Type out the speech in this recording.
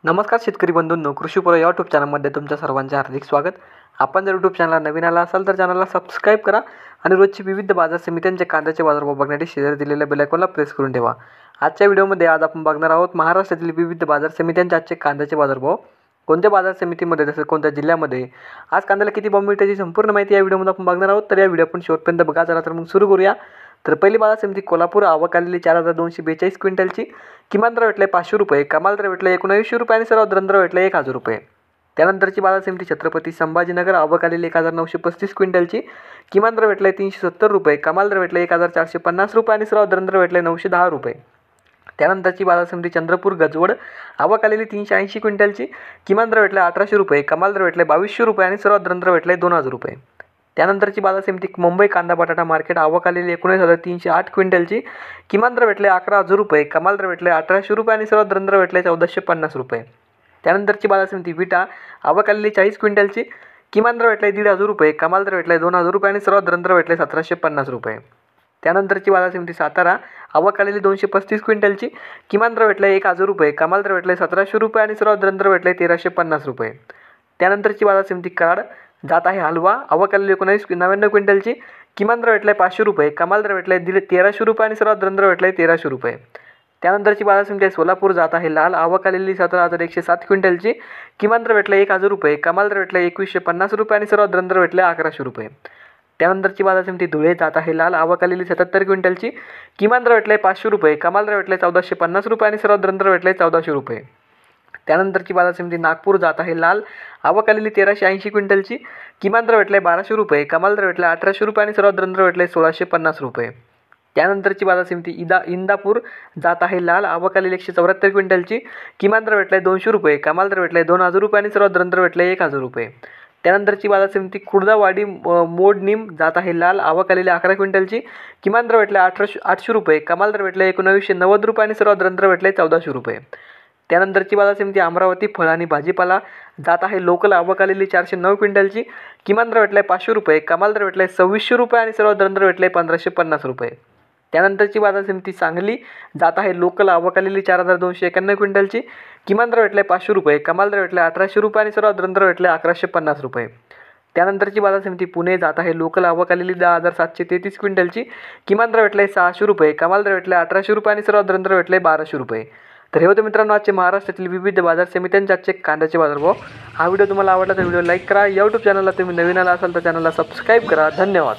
नमस्कार शेतकरी बंधूंनो, कृषीपूर या यूट्यूब चॅनलमध्ये तुमच्या सर्वांचे हार्दिक स्वागत. आपण जर यूट्यूब चॅनलला नवीन आला असाल तर चॅनलला सबस्क्राईब करा आणि रोजची विविध बाजार समित्यांचे कांद्याचे बाजारभाव बघण्यासाठी शेजारी दिलेल्या बेल आयकॉनला प्रेस करून ठेवा. आजच्या व्हिडिओमध्ये आज आपण बघणार आहोत महाराष्ट्रातील विविध बाजार समित्यांचे आजचे कांद्याचे बाजारभाव. कोणत्या बाजार समितीमध्ये तसेच कोणत्या जिल्ह्यामध्ये आज कांद्याला किती भाव मिळते याची संपूर्ण माहिती या व्हिडिओमध्ये आपण बघणार आहोत. तर या व्हिडिओ आपण शेवटपर्यंत बघा. चला तर मग सुरू करूया. तर पहिली बाजार समिती कोल्हापूर. आवक आलेली 4242 क्विंटलची. किमान दर भेटले 500 रुपये, कमाल दर भेटले 1900 रुपये आणि सर्वात दर भेटले 1000 रुपये. त्यानंतरची बाजार समिती छत्रपती संभाजीनगर. आवक आलेली 1935 क्विंटलची. किमान दर भेटले 370 रुपये, कमाल दर भेटले 1450 रुपये आणि सर्वात दर भेटले 910 रुपये. त्यानंतरची बाजार समिती चंद्रपूर गजवड. आवक आलेली 380 क्विंटलची. किमान दर भेटले 1800 रुपये, कमाल दर भेटले 2200 रुपये आणि सर्वात दर भेटले 2000 रुपये. त्यानंतरची बाजार समिती मुंबई कांदा बटाटा मार्केट. आवक आलेली 19,308 क्विंटलची. किमान दर भेटले 11,000 रुपये, कमाल दर भेटले 1800 रुपये आणि सर्वात दर भेटले 1450 रुपये. त्यानंतरची बाजार समिती विटा. आवक आलेली 40 क्विंटलची. किमान दर भेटले 1,500 रुपये, कमाल दर भेटले 2,000 रुपये आणि सर्वात दर भेटले 1750 रुपये. त्यानंतरची बाजार समिती सातारा. आवक आलेली 235 क्विंटलची. किमान दर भेटले 1,000 रुपये, कमाल दर भेटले 1700 रुपये आणि सर्वात दर भेटले 1350 रुपये. त्यानंतरची बाजार समिती कराड. जात आहे हलवा. आवक आलेली 1999 क्विंटलची. किमान दर भेटले 500 रुपये, कमाल दर भेटले 1300 रुपये आणि सर्वात दर भेटले 1300 रुपये. त्यानंतरची बाजार समिती सोलापूर. जात आहे लाल. आवक आलेली 17,107 क्विंटलची. किमान दर भेटले 1000 रुपये, कमाल दर भेटले 2150 रुपये आणि सर्वात दर भेटले 1100 रुपये. त्यानंतरची बाजार समिती धुळे. जात आहे लाल. आवक आलेली 77 क्विंटलची. किमान दर भेटले 500 रुपये, कमाल दर भेटले 1450 रुपये आणि सर्वात दर भेटले 1400 रुपये. त्यानंतरची बाजार समिती नागपूर. जात आहे लाल. आवक आलेली 1380 क्विंटलची. किमान दर भेटले 1200 रुपये, कमाल दर भेटले 1800 रुपये आणि सर्वात दर भेटले 1650 रुपये. त्यानंतरची बाजार समिती इंदापूर. जात आहे लाल. आवक आलेली 174 क्विंटलची. किमान दर भेटले 200 रुपये, कमाल दर भेटले 2000 रुपये आणि सर्वात दर भेटले 1000 रुपये. त्यानंतरची बाजार समिती खुर्दावाडी मोडनीम. जात आहे लाल. आवक आलेली 11 क्विंटलची. किमान दर भेटले 800 रुपये, कमाल दर भेटले 1990 रुपये आणि सर्वात दर भेटले 1400 रुपये. त्यानंतरची बाजार समिती अमरावती फळ आणि भाजीपाला. जात आहे लोकल. आवक आलेली 409 क्विंटलची. किमान दर भेटले 500 रुपये, कमाल दर भेटले 2600 रुपये आणि सर्वात दर भेटले 1550 रुपये. त्यानंतरची बाजार समिती सांगली. जात आहे लोकल. आवक आलेली 4291 क्विंटलची. किमान दर भेटले 500 रुपये, कमाल दर भेटले 1800 रुपये आणि सर्वात दर भेटले 1150 रुपये. त्यानंतरची बाजार समिती पुणे. जात आहे लोकल. आवक आलेली 10,733 क्विंटलची. किमान दर भेटले 600 रुपये, कमाल दर भेटले 1800 रुपये आणि सर्वात दर भेटले 1200 रुपये. तर हे होते मित्रांनो आजचे महाराष्ट्रातील विविध बाजार समित्यांचे आजचे कांद्याचे बाजारभाव. हा व्हिडिओ तुम्हाला आवडला तर व्हिडिओ लाईक करा. यूट्यूब चॅनलला तुम्ही नवीन आला असाल तर चॅनलला सबस्क्राईब करा. धन्यवाद.